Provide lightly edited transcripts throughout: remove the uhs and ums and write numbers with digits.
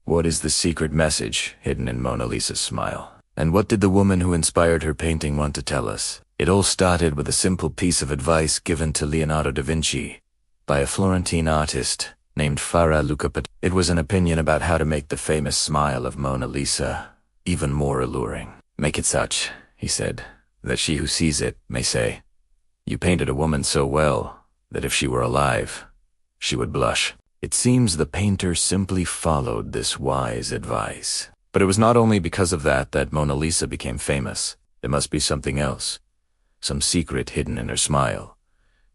What is the secret message hidden in Mona Lisa's smile? And what did the woman who inspired her painting want to tell us? It all started with a simple piece of advice given to Leonardo da Vinci by a Florentine artist named Fra Luca Pitti. It was an opinion about how to make the famous smile of Mona Lisa even more alluring. "Make it such," he said, "that she who sees it may say, 'You painted a woman so well that if she were alive, she would blush.'" It seems the painter simply followed this wise advice. But it was not only because of that Mona Lisa became famous. There must be something else, some secret hidden in her smile,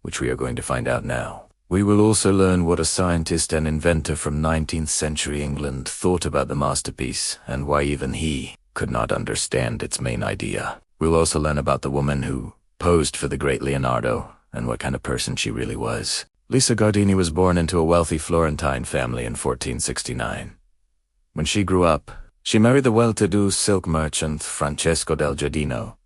which we are going to find out now. We will also learn what a scientist and inventor from 19th century England thought about the masterpiece and why even he could not understand its main idea. We'll also learn about the woman who posed for the great Leonardo and what kind of person she really was. Lisa Gardini was born into a wealthy Florentine family in 1469. When she grew up, she married the well-to-do silk merchant Francesco del Giardino.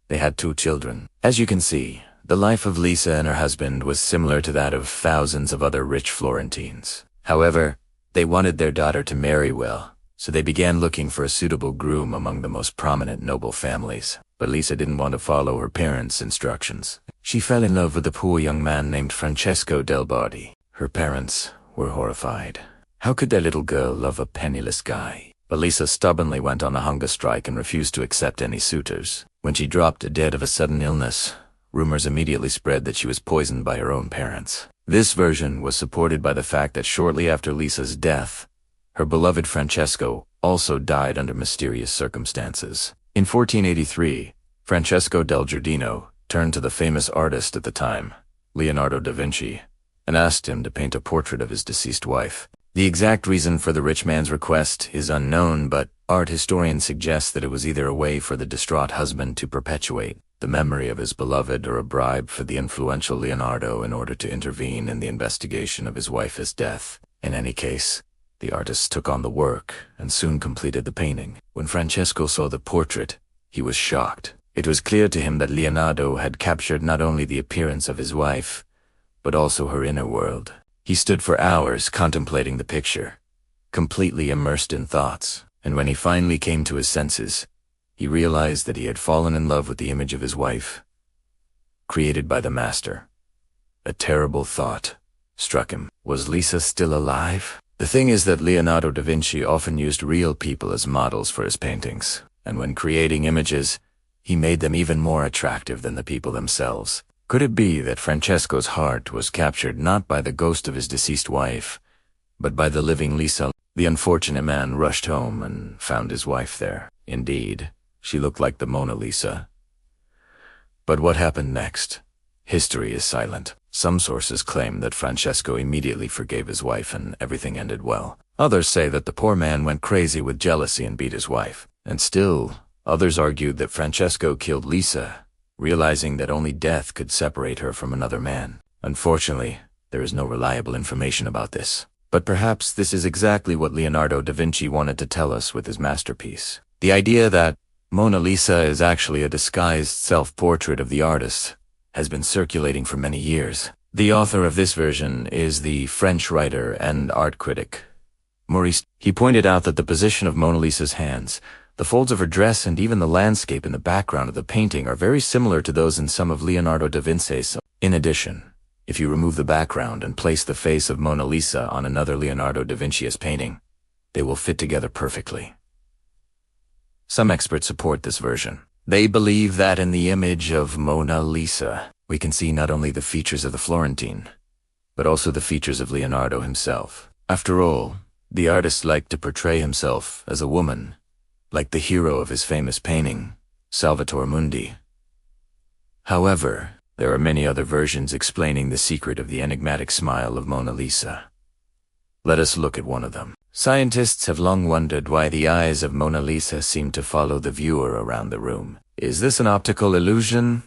They had 2 children. As you can see, the life of Lisa and her husband was similar to that of thousands of other rich Florentines. However, they wanted their daughter to marry well, so they began looking for a suitable groom among the most prominent noble families. But Lisa didn't want to follow her parents' instructions. She fell in love with a poor young man named Francesco del Bardi. Her parents were horrified. How could their little girl love a penniless guy? But Lisa stubbornly went on a hunger strike and refused to accept any suitors. When she dropped dead of a sudden illness, rumors immediately spread that she was poisoned by her own parents. This version was supported by the fact that shortly after Lisa's death, her beloved Francesco also died under mysterious circumstances. In 1483, Francesco del Giardino turned to the famous artist at the time, Leonardo da Vinci, and asked him to paint a portrait of his deceased wife. The exact reason for the rich man's request is unknown, but art historians suggest that it was either a way for the distraught husband to perpetuate the memory of his beloved or a bribe for the influential Leonardo in order to intervene in the investigation of his wife's death. In any case, the artist took on the work and soon completed the painting. When Francesco saw the portrait, he was shocked. It was clear to him that Leonardo had captured not only the appearance of his wife, but also her inner world. He stood for hours contemplating the picture, completely immersed in thoughts, and when he finally came to his senses, he realized that he had fallen in love with the image of his wife, created by the master. A terrible thought struck him. Was Lisa still alive? The thing is that Leonardo da Vinci often used real people as models for his paintings, and when creating images, he made them even more attractive than the people themselves. Could it be that Francesco's heart was captured not by the ghost of his deceased wife, but by the living Lisa? The unfortunate man rushed home and found his wife there. Indeed, she looked like the Mona Lisa. But what happened next? History is silent. Some sources claim that Francesco immediately forgave his wife and everything ended well. Others say that the poor man went crazy with jealousy and beat his wife. And still, others argued that Francesco killed Lisa, realizing that only death could separate her from another man. Unfortunately, there is no reliable information about this. But perhaps this is exactly what Leonardo da Vinci wanted to tell us with his masterpiece. The idea that Mona Lisa is actually a disguised self-portrait of the artist has been circulating for many years. The author of this version is the French writer and art critic, Maurice. He pointed out that the position of Mona Lisa's hands, the folds of her dress, and even the landscape in the background of the painting are very similar to those in some of Leonardo da Vinci's. In addition, if you remove the background and place the face of Mona Lisa on another Leonardo da Vinci's painting, they will fit together perfectly. Some experts support this version. They believe that in the image of Mona Lisa, we can see not only the features of the Florentine, but also the features of Leonardo himself. After all, the artist liked to portray himself as a woman, like the hero of his famous painting, Salvator Mundi. However, there are many other versions explaining the secret of the enigmatic smile of Mona Lisa. Let us look at one of them. Scientists have long wondered why the eyes of Mona Lisa seem to follow the viewer around the room. Is this an optical illusion,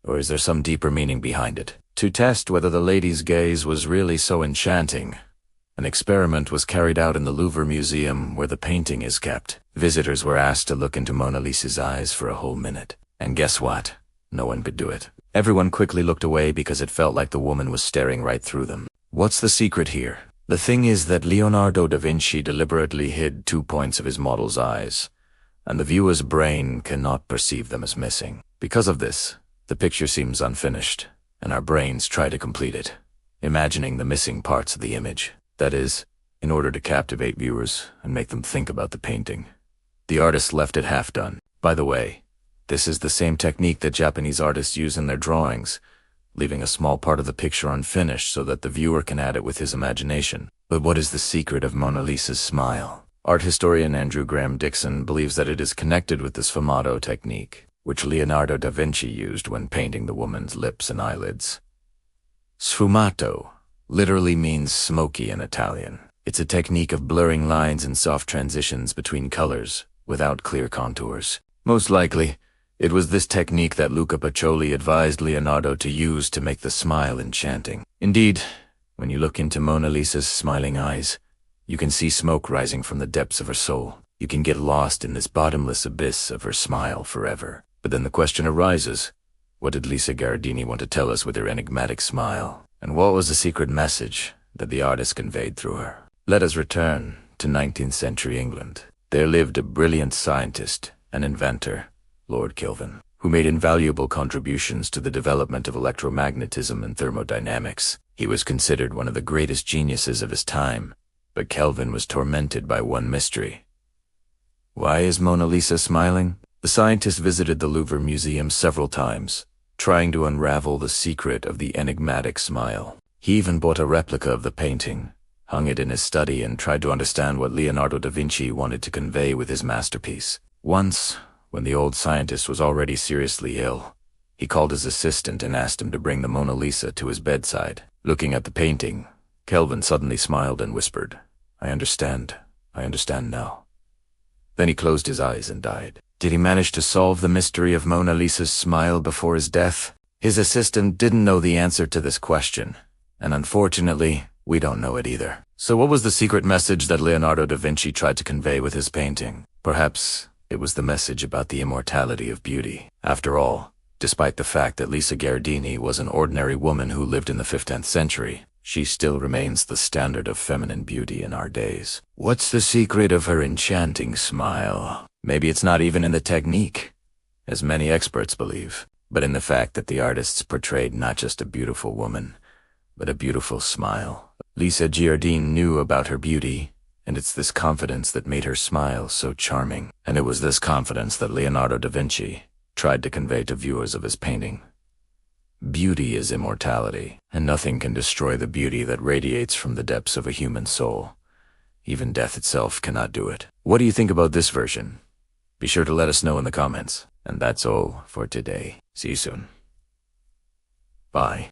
or is there some deeper meaning behind it? To test whether the lady's gaze was really so enchanting, an experiment was carried out in the Louvre Museum where the painting is kept. Visitors were asked to look into Mona Lisa's eyes for a whole minute. And guess what? No one could do it. Everyone quickly looked away because it felt like the woman was staring right through them. What's the secret here? The thing is that Leonardo da Vinci deliberately hid 2 points of his model's eyes, and the viewer's brain cannot perceive them as missing. Because of this, the picture seems unfinished, and our brains try to complete it, imagining the missing parts of the image. That is, in order to captivate viewers and make them think about the painting. The artist left it half done. By the way, this is the same technique that Japanese artists use in their drawings, leaving a small part of the picture unfinished so that the viewer can add it with his imagination. But what is the secret of Mona Lisa's smile? Art historian Andrew Graham Dixon believes that it is connected with the sfumato technique, which Leonardo da Vinci used when painting the woman's lips and eyelids. Sfumato literally means smoky in Italian. It's a technique of blurring lines and soft transitions between colors, without clear contours. Most likely, it was this technique that Luca Pacioli advised Leonardo to use to make the smile enchanting. Indeed, when you look into Mona Lisa's smiling eyes, you can see smoke rising from the depths of her soul. You can get lost in this bottomless abyss of her smile forever. But then the question arises, what did Lisa Gherardini want to tell us with her enigmatic smile? And what was the secret message that the artist conveyed through her? Let us return to 19th century England. There lived a brilliant scientist and inventor, Lord Kelvin, who made invaluable contributions to the development of electromagnetism and thermodynamics. He was considered one of the greatest geniuses of his time, but Kelvin was tormented by one mystery. Why is Mona Lisa smiling? The scientist visited the Louvre Museum several times, trying to unravel the secret of the enigmatic smile. He even bought a replica of the painting, hung it in his study, and tried to understand what Leonardo da Vinci wanted to convey with his masterpiece. Once, when the old scientist was already seriously ill, he called his assistant and asked him to bring the Mona Lisa to his bedside. Looking at the painting, Kelvin suddenly smiled and whispered, I understand now. Then he closed his eyes and died. Did he manage to solve the mystery of Mona Lisa's smile before his death? His assistant didn't know the answer to this question, and unfortunately, we don't know it either. So what was the secret message that Leonardo da Vinci tried to convey with his painting? Perhaps it was the message about the immortality of beauty. After all, despite the fact that Lisa Gherardini was an ordinary woman who lived in the 15th century, she still remains the standard of feminine beauty in our days. What's the secret of her enchanting smile? Maybe it's not even in the technique, as many experts believe, but in the fact that the artists portrayed not just a beautiful woman, but a beautiful smile. Lisa Gherardini knew about her beauty, and it's this confidence that made her smile so charming. And it was this confidence that Leonardo da Vinci tried to convey to viewers of his painting. Beauty is immortality, and nothing can destroy the beauty that radiates from the depths of a human soul. Even death itself cannot do it. What do you think about this version? Be sure to let us know in the comments. And that's all for today. See you soon. Bye.